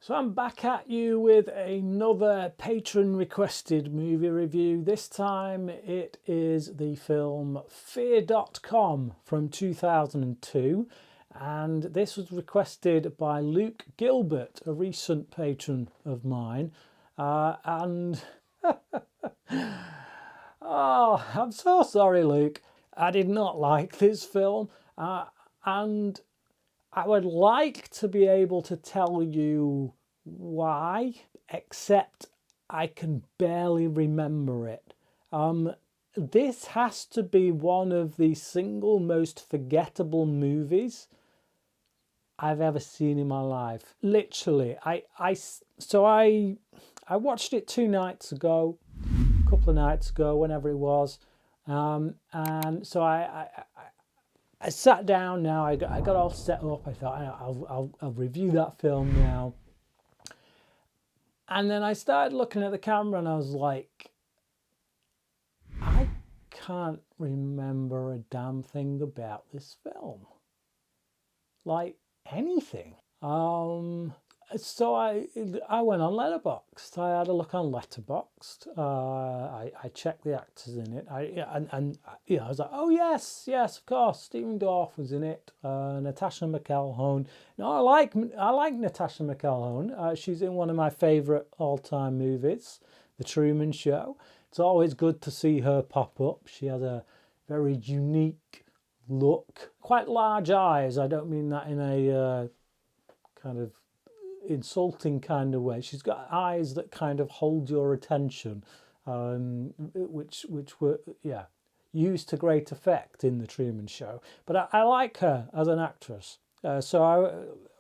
So I'm back at you with another patron requested movie review. This time it is the film Fear.com from 2002, and this was requested by Luke Gilbert, a recent patron of mine. Oh, I'm so sorry, Luke. I did not like this film, and I would like to be able to tell you why, except I can barely remember it. This has to be one of the single most forgettable movies I've ever seen in my life. Literally, I watched it 2 nights ago, a couple of nights ago, whenever it was, and so I sat down now. I got all set up. I thought I'll review that film now, and then I started looking at the camera, and I was like, I can't remember a damn thing about this film, like anything. So I went on Letterboxd. I had a look on Letterboxd. I checked the actors in it. I was like, oh yes, of course, Stephen Dorff was in it. Natasha McElhone. No, I like Natasha McElhone. She's in one of my favourite all-time movies, The Truman Show. It's always good to see her pop up. She has a very unique look, quite large eyes. I don't mean that in a kind of insulting kind of way. She's got eyes that kind of hold your attention, which were used to great effect in The Truman Show. But I like her as an actress.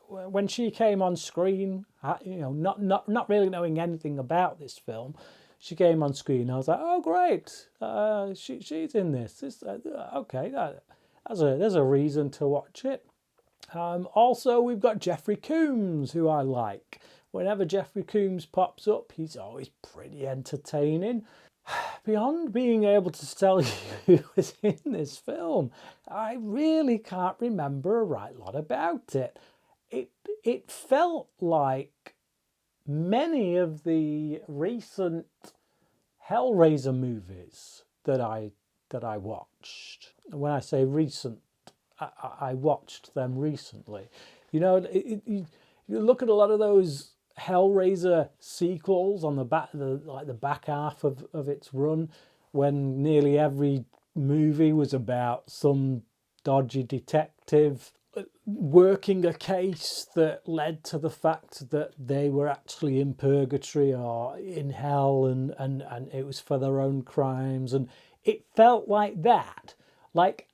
When she came on screen, not really knowing anything about this film, she came on screen. I was like, oh great, she's in this. Okay, there's a reason to watch it. Also, we've got Jeffrey Combs, who I like. Whenever Jeffrey Combs pops up, he's always pretty entertaining. Beyond being able to tell you who was in this film, I really can't remember a right lot about it. It felt like many of the recent Hellraiser movies that I watched. When I say recent, I watched them recently. You look at a lot of those Hellraiser sequels on the back half of its run, when nearly every movie was about some dodgy detective working a case that led to the fact that they were actually in purgatory or in hell, and it was for their own crimes, and it felt like that. Like,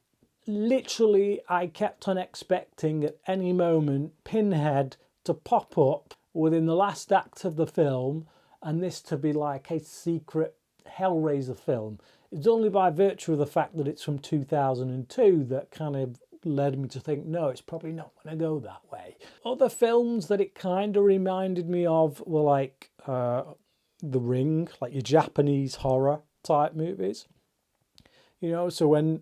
literally, I kept on expecting at any moment Pinhead to pop up within the last act of the film, and this to be like a secret Hellraiser film. It's only by virtue of the fact that it's from 2002 that kind of led me to think, no, it's probably not going to go that way. Other films that it kind of reminded me of were like The Ring, like your Japanese horror type movies. So when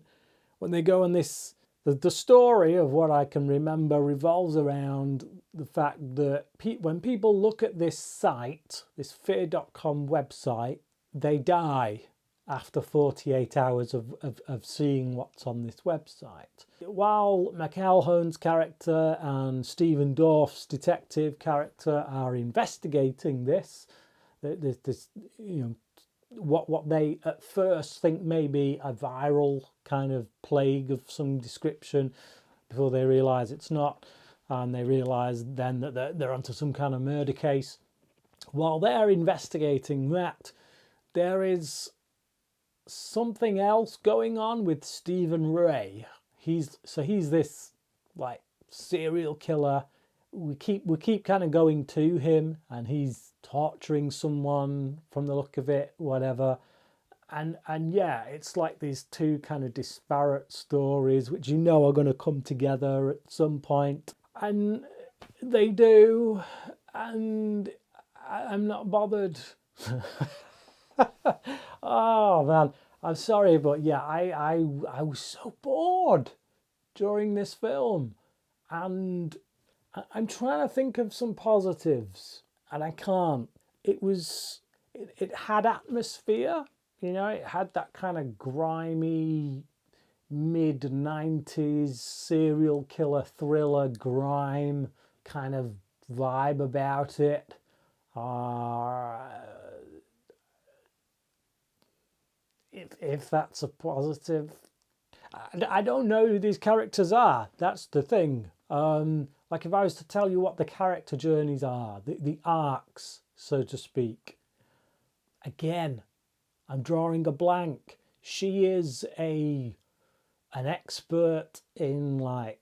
they go on this, the story of what I can remember revolves around the fact that when people look at this site, this Fear.com website, they die after 48 hours of seeing what's on this website. While McElhone's character and Stephen Dorff's detective character are investigating this what they at first think may be a viral kind of plague of some description, before they realise it's not, and they realise then that they're onto some kind of murder case. While they're investigating that, there is something else going on with Stephen Ray. He's this like serial killer. We keep kind of going to him, and he's torturing someone from the look of it, whatever. And yeah, it's like these two kind of disparate stories which are going to come together at some point, and they do, and I'm not bothered. Oh man, I'm sorry, but yeah, I was so bored during this film, and I'm trying to think of some positives, and I can't. It had atmosphere, it had that kind of grimy mid 90s serial killer thriller grime kind of vibe about it. Uh, if that's a positive. I don't know who these characters are. That's the thing. Like if I was to tell you what the character journeys are, the arcs, so to speak, again, I'm drawing a blank. She is an expert in like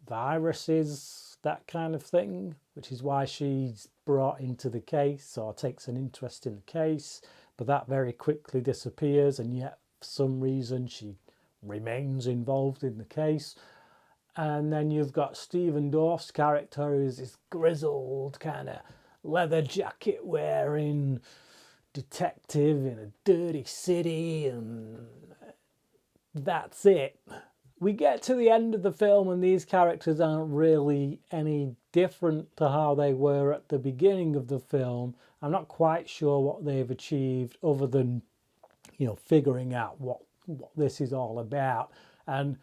viruses, that kind of thing, which is why she's brought into the case or takes an interest in the case. But that very quickly disappears, and yet for some reason she remains involved in the case. And then you've got Stephen Dorff's character, who's this grizzled kind of leather jacket wearing detective in a dirty city, and that's it. We get to the end of the film and these characters aren't really any different to how they were at the beginning of the film. I'm not quite sure what they've achieved other than, figuring out what this is all about. And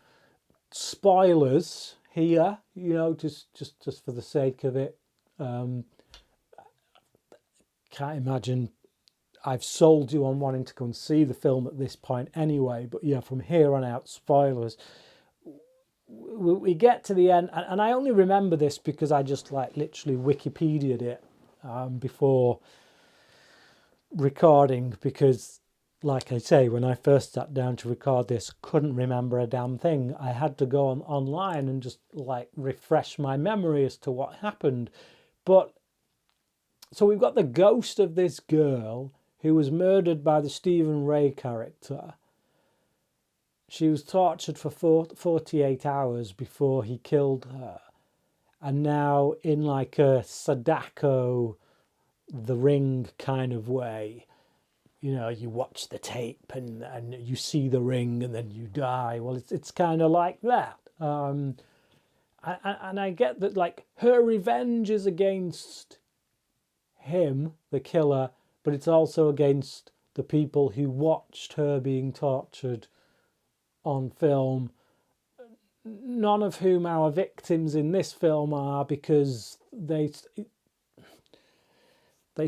spoilers here, just for the sake of it. Can't imagine I've sold you on wanting to go and see the film at this point anyway. But yeah, from here on out, spoilers. We get to the end, and I only remember this because I just literally Wikipedia'd it before recording, because like I say, when I first sat down to record this, couldn't remember a damn thing. I had to go online and just refresh my memory as to what happened. But so we've got the ghost of this girl who was murdered by the Stephen Ray character. She was tortured for 48 hours before he killed her. And now in like a Sadako, The Ring kind of way, you watch the tape and you see the ring and then you die. Well, it's kind of like that. And I get that her revenge is against him, the killer, but it's also against the people who watched her being tortured on film, none of whom our victims in this film are, because they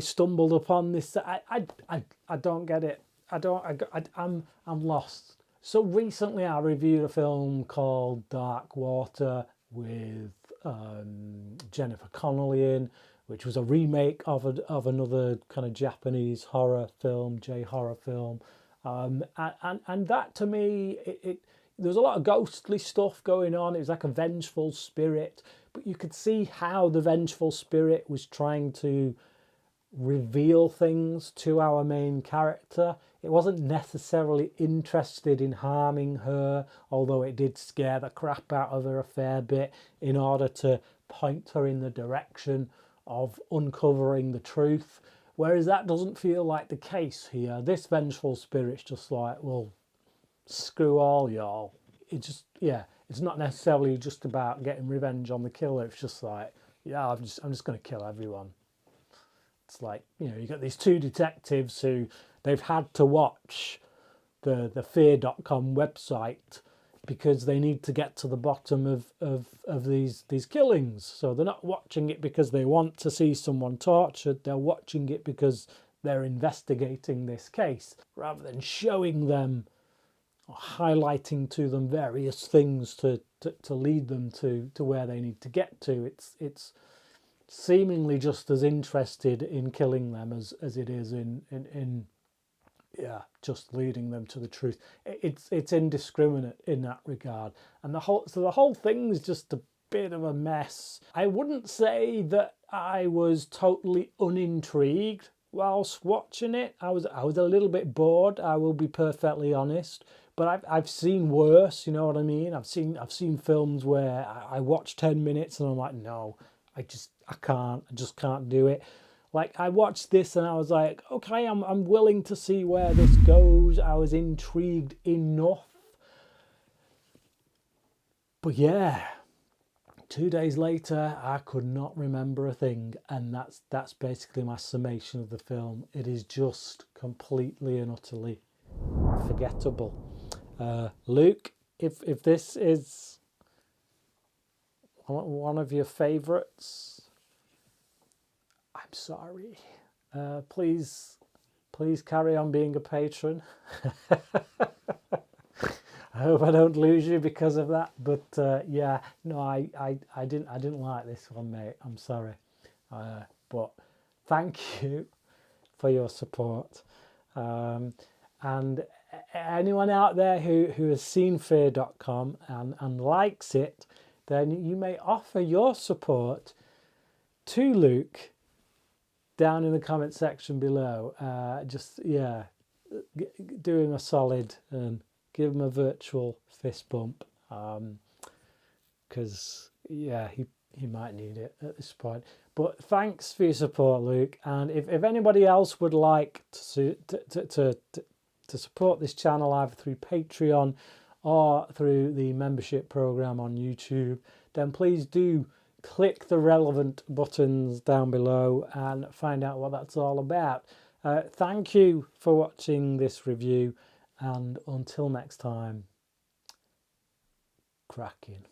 stumbled upon this. I don't get it. I'm lost. So recently I reviewed a film called Dark Water with Jennifer Connelly in, which was a remake of another kind of Japanese horror film, J-horror film. And that to me, there was a lot of ghostly stuff going on. It was like a vengeful spirit, but you could see how the vengeful spirit was trying to reveal things to our main character. It wasn't necessarily interested in harming her, although it did scare the crap out of her a fair bit in order to point her in the direction of uncovering the truth. Whereas that doesn't feel like the case here. This vengeful spirit's just like, well, screw all y'all. It's not necessarily just about getting revenge on the killer. It's just like, yeah, I'm just going to kill everyone. It's like, you got these two detectives who they've had to watch the fear.com website because they need to get to the bottom of these killings. So they're not watching it because they want to see someone tortured. They're watching it because they're investigating this case, rather than showing them or highlighting to them various things to lead them to where they need to get to. It's seemingly just as interested in killing them as it is in just leading them to the truth. It's indiscriminate in that regard, and the whole thing is just a bit of a mess. I wouldn't say that I was totally unintrigued whilst watching it. I was a little bit bored, I will be perfectly honest, but I've seen worse, you know what I mean? I've seen films where I watch 10 minutes and I'm like, no, I just can't do it. Like, I watched this and I was like, okay, I'm willing to see where this goes. I was intrigued enough. But yeah, 2 days later, I could not remember a thing, and that's basically my summation of the film. It is just completely and utterly forgettable. Luke, if this is one of your favourites, I'm sorry. Please carry on being a patron. I hope I don't lose you because of that. But yeah, no, I didn't like this one, mate. I'm sorry. But thank you for your support. And anyone out there who has seen fear.com and likes it, then you may offer your support to Luke down in the comment section below. Just, yeah, do him a solid and give him a virtual fist bump. Because, yeah, he might need it at this point. But thanks for your support, Luke. And if anybody else would like to support this channel either through Patreon or through the membership program on YouTube, then please do click the relevant buttons down below and find out what that's all about. Thank you for watching this review, and until next time, cracking.